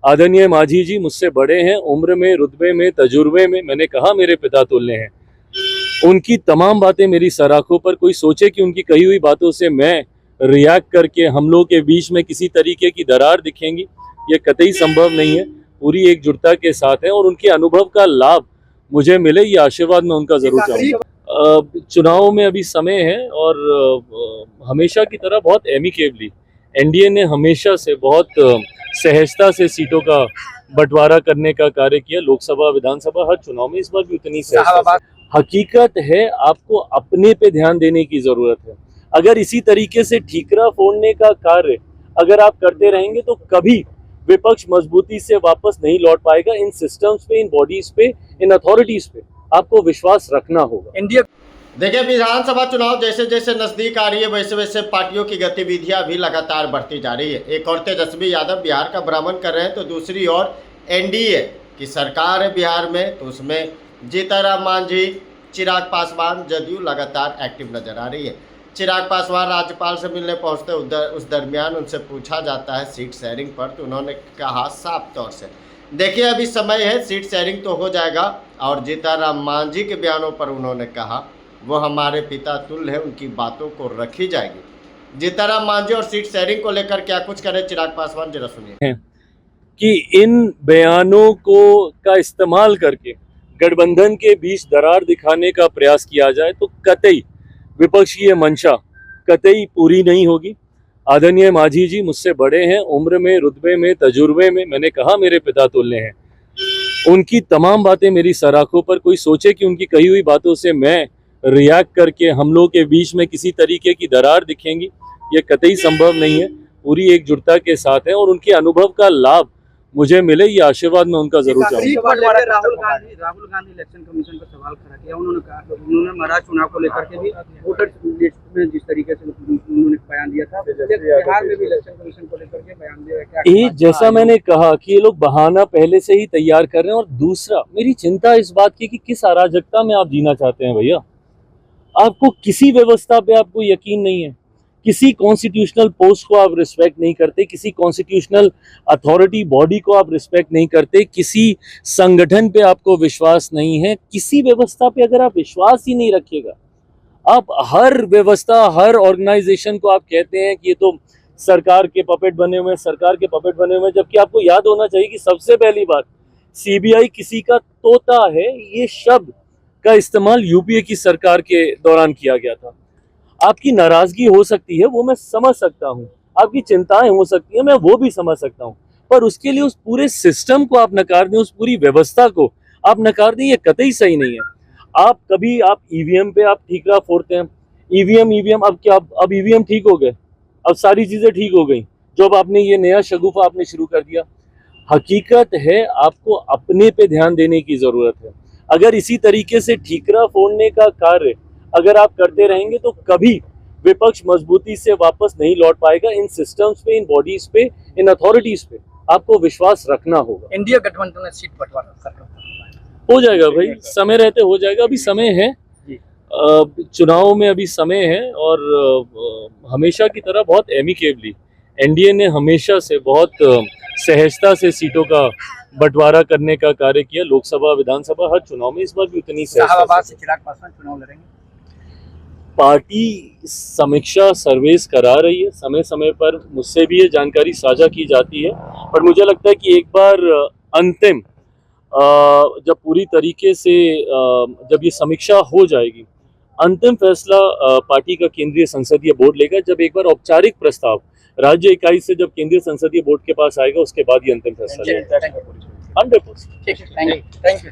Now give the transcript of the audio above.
आदरणीय माझी जी मुझसे बड़े हैं, उम्र में, रुतबे में, तजुर्बे में। मैंने कहा मेरे पिता तुल्य हैं। उनकी तमाम बातें मेरी सराखों पर। कोई सोचे कि उनकी कही हुई बातों से मैं रिएक्ट करके हम लोग के बीच में किसी तरीके की दरार दिखेंगी, ये कतई संभव नहीं है। पूरी एकजुटता के साथ है और उनके अनुभव का लाभ मुझे मिले, ये आशीर्वाद मैं उनका जरूर चाहूँगा। चुनाव में अभी समय है और हमेशा की तरह बहुत एमिकेबली एनडीए ने हमेशा से बहुत सहजता से सीटों का बंटवारा करने का कार्य किया। लोकसभा, विधानसभा, हर चुनाव में इस बार भी उतनी सहजता। हकीकत है आपको अपने पे ध्यान देने की जरूरत है। अगर इसी तरीके से ठीकरा फोड़ने का कार्य अगर आप करते रहेंगे तो कभी विपक्ष मजबूती से वापस नहीं लौट पाएगा। इन सिस्टम्स पे, इन बॉडीज पे, इन अथॉरिटीज पे आपको विश्वास रखना होगा। इंडिया देखिए, विधानसभा चुनाव जैसे जैसे नजदीक आ रही है वैसे वैसे पार्टियों की गतिविधियां भी लगातार बढ़ती जा रही है। एक और तेजस्वी यादव बिहार का भ्रमण कर रहे हैं तो दूसरी ओर एनडीए की सरकार है बिहार में, तो उसमें जीतनराम मांझी, चिराग पासवान, जदयू लगातार एक्टिव नजर आ रही है। चिराग पासवान राज्यपाल से मिलने पहुंचते उस दरमियान उनसे पूछा जाता है सीट शेयरिंग पर, तो उन्होंने कहा साफ तौर से, देखिए अभी समय है, सीट शेयरिंग तो हो जाएगा। और जीतनराम मांझी के बयानों पर उन्होंने कहा वो हमारे पिता तुल्य है, उनकी बातों को रखी जाएगी। जीतनराम मांझी और सीट शेयरिंग को लेकर क्या कुछ करे चिराग पासवान, जरा सुनिए। कि इन बयानों को का इस्तेमाल करके गठबंधन के बीच दरार दिखाने का प्रयास किया जाए तो कतई विपक्ष की ये मंशा कतई पूरी नहीं होगी। आदरणीय माझी जी मुझसे बड़े हैं, उम्र में, रुतबे में, तजुर्बे में। मैंने कहा मेरे पिता तुल्य हैं। उनकी तमाम बातें मेरी सराखों पर। कोई सोचे कि उनकी कही हुई बातों से मैं रिएक्ट करके हम लोग के बीच में किसी तरीके की दरार दिखेंगी, ये कतई संभव नहीं है। पूरी एकजुटता के साथ है और उनके अनुभव का लाभ मुझे मिले, ये आशीर्वाद मैं उनका जरूर चाहूँगा। राहुल गांधी इलेक्शन कमीशन पर सवाल खड़ा किया। उन्होंने कहा, उन्होंने महाराष्ट्र चुनाव को लेकर के भी वोटर लिस्ट में जिस तरीके से उन्होंने बयान दिया था, बिहार में भी इलेक्शन कमीशन को लेकर के बयान दिया। जैसा मैंने कहा कि ये लोग बहाना पहले से ही तैयार कर रहे हैं। और दूसरा, मेरी चिंता इस बात की कि किस अराजकता में आप जीना चाहते हैं भैया। आपको किसी व्यवस्था पे आपको यकीन नहीं है, किसी कॉन्स्टिट्यूशनल पोस्ट को आप रिस्पेक्ट नहीं करते, किसी कॉन्स्टिट्यूशनल अथॉरिटी बॉडी को आप रिस्पेक्ट नहीं करते, किसी संगठन पे आपको विश्वास नहीं है, किसी व्यवस्था पे अगर आप विश्वास ही नहीं रखिएगा, आप हर व्यवस्था, हर ऑर्गेनाइजेशन को आप कहते हैं कि ये तो सरकार के पपेट बने हुए हैं, सरकार के पपेट बने हुए हैं, जबकि आपको याद होना चाहिए कि सबसे पहली बात सीबीआई किसी का तोता है, ये शब्द का इस्तेमाल यूपीए की सरकार के दौरान किया गया था। आपकी नाराजगी हो सकती है, वो मैं समझ सकता हूँ, आपकी चिंताएं हो सकती है, मैं वो भी समझ सकता हूँ, पर उसके लिए उस पूरे सिस्टम को आप नकार दें, उस पूरी व्यवस्था को आप नकार दें, ये कतई सही नहीं है। आप कभी आप ईवीएम पे आप ठीकरा फोड़ते हैं, ईवीएम अब क्या, अब ईवीएम ठीक हो गए, अब सारी चीजें ठीक हो गई, जो अब आपने ये नया शगुफा आपने शुरू कर दिया। हकीकत है आपको अपने पे ध्यान देने की जरूरत है। अगर इसी तरीके से ठीकरा फोड़ने का कार्य अगर आप करते रहेंगे तो कभी विपक्ष मजबूती से वापस नहीं लौट पाएगा। इन सिस्टम्स पे, इन बॉडीज पे, इन अथॉरिटीज पे आपको विश्वास रखना होगा। इंडिया गठबंधन में सीट बंटवारा हो जाएगा भाई, समय रहते हो जाएगा। अभी समय है, चुनाव में अभी समय है और हमेशा की तरह बहुत एमिकेबली एनडीए ने हमेशा से बहुत सहजता से सीटों का बंटवारा करने का कार्य किया। लोकसभा, विधानसभा, हर चुनाव में इस बार भी उतनी सहजता से। चिराग पासवान चुनाव लड़ेंगे। पार्टी समीक्षा सर्वेस करा रही है, समय समय पर मुझसे भी ये जानकारी साझा की जाती है, पर मुझे लगता है कि एक बार अंतिम जब पूरी तरीके से जब ये समीक्षा हो जाएगी, अंतिम फैसला पार्टी का केंद्रीय संसदीय बोर्ड लेगा। जब एक बार औपचारिक प्रस्ताव राज्य इकाई से जब केंद्रीय संसदीय बोर्ड के पास आएगा, उसके बाद ये अंतिम फैसला लेगा। 100%। Thank you.